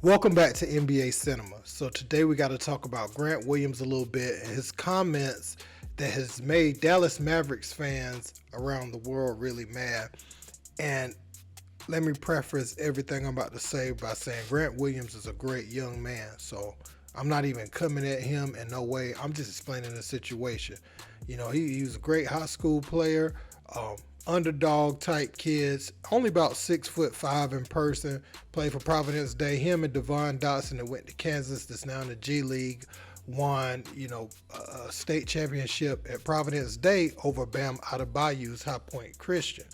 Welcome back to NBA Cinema. So today we got to talk about Grant Williams a little bit and his comments that has made Dallas Mavericks fans around the world really mad. And let me preface everything I'm about to say by saying Grant Williams is a great young man. So I'm not even coming at him in no way. I'm just explaining the situation. You know, he was a great high school player, underdog type kids, only about 6'5" in person, played for Providence Day. Him and Devon Dotson that went to Kansas, that's now in the G League, won, a state championship at Providence Day over Bam Adebayo's High Point Christian.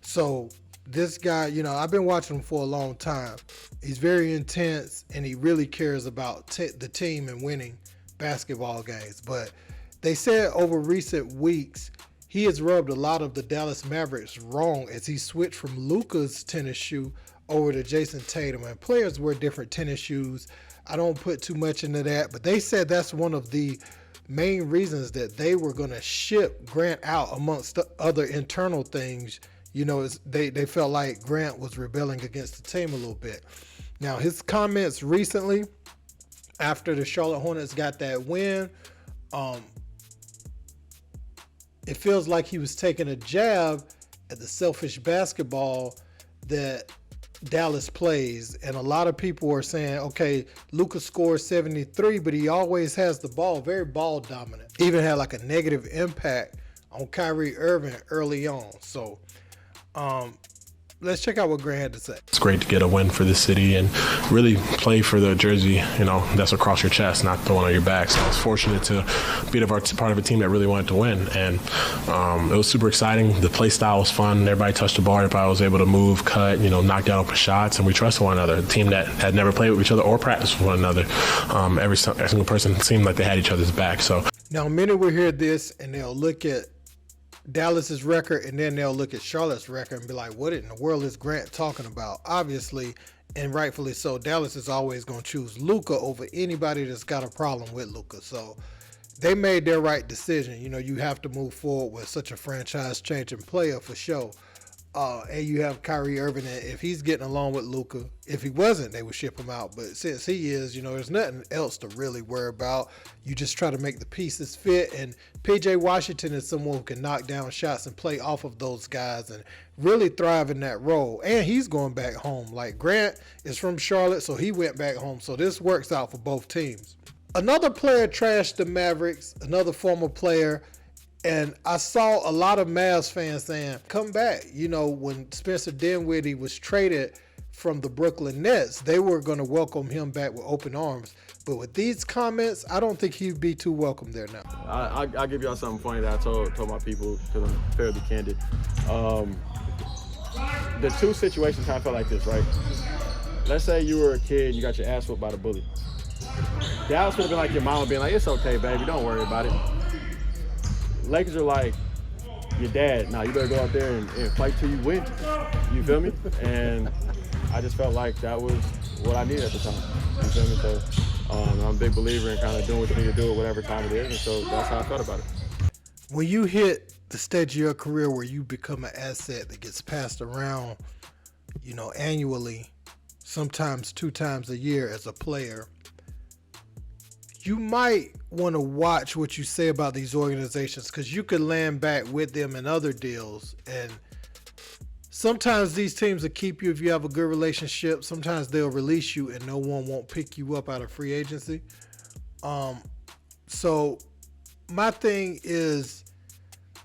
So this guy, I've been watching him for a long time. He's very intense and he really cares about the team and winning basketball games. But they said over recent weeks, he has rubbed a lot of the Dallas Mavericks wrong as he switched from Luka's tennis shoe over to Jason Tatum. And players wear different tennis shoes. I don't put too much into that, but they said that's one of the main reasons that they were going to ship Grant out amongst the other internal things. They felt like Grant was rebelling against the team a little bit. Now, his comments recently after the Charlotte Hornets got that win, it feels like he was taking a jab at the selfish basketball that Dallas plays. And a lot of people are saying, okay, Luka scores 73, but he always has the ball, very ball dominant. Even had like a negative impact on Kyrie Irving early on. So let's check out what Grant had to say. It's great to get a win for the city and really play for the jersey, that's across your chest, not the one on your back. So I was fortunate to be part of a team that really wanted to win. And it was super exciting. The play style was fun. Everybody touched the ball. Everybody was able to move, cut, knock down open shots, and we trusted one another. A team that had never played with each other or practiced with one another. Every single person seemed like they had each other's back. So now, many will hear this and they'll look at Dallas's record and then they'll look at Charlotte's record and be like, what in the world is Grant talking about? Obviously, and rightfully so, Dallas is always going to choose Luka over anybody that's got a problem with Luka. So they made their right decision. You have to move forward with such a franchise-changing player for sure. And you have Kyrie Irving, and if he's getting along with Luka, if he wasn't, they would ship him out. But since he is, there's nothing else to really worry about. You just try to make the pieces fit. And PJ Washington is someone who can knock down shots and play off of those guys and really thrive in that role. And he's going back home. Like Grant is from Charlotte, so he went back home. So this works out for both teams. Another player trashed the Mavericks, another former player. And I saw a lot of Mavs fans saying, come back. When Spencer Dinwiddie was traded from the Brooklyn Nets, they were going to welcome him back with open arms. But with these comments, I don't think he'd be too welcome there now. I'll give y'all something funny that I told my people because I'm fairly candid. The two situations kind of felt like this, right? Let's say you were a kid and you got your ass whooped by the bully. Dallas would have been like your mama being like, it's okay, baby, don't worry about it. Lakers are like, your dad, you better go out there and fight till you win. You feel me? And I just felt like that was what I needed at the time. You feel me? So I'm a big believer in kind of doing what you need to do at whatever time it is. And so that's how I felt about it. When you hit the stage of your career where you become an asset that gets passed around, annually, sometimes 2 times a year as a player, you might want to watch what you say about these organizations because you could land back with them in other deals. And sometimes these teams will keep you if you have a good relationship. Sometimes they'll release you and no one won't pick you up out of free agency. So my thing is,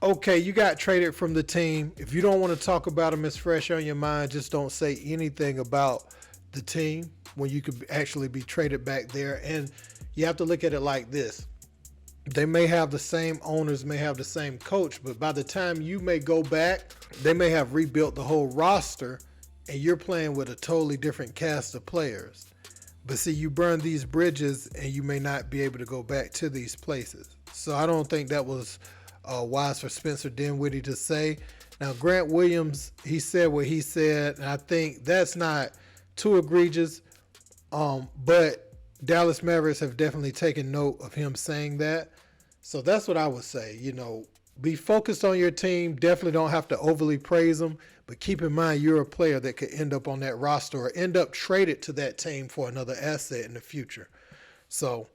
okay, you got traded from the team. If you don't want to talk about them, it's fresh on your mind. Just don't say anything about the team when you could actually be traded back there. And you have to look at it like this. They may have the same owners, may have the same coach, but by the time you may go back, they may have rebuilt the whole roster and you're playing with a totally different cast of players. But see, you burn these bridges and you may not be able to go back to these places. So I don't think that was wise for Spencer Dinwiddie to say. Now, Grant Williams, he said what he said, and I think that's not too egregious, but Dallas Mavericks have definitely taken note of him saying that. So that's what I would say. Be focused on your team. Definitely don't have to overly praise them, But keep in mind, you're a player that could end up on that roster or end up traded to that team for another asset in the future. So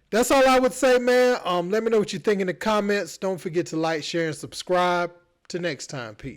that's all I would say, man. Let me know what you think in the comments. Don't forget to like, share, and subscribe. Till next time, peace.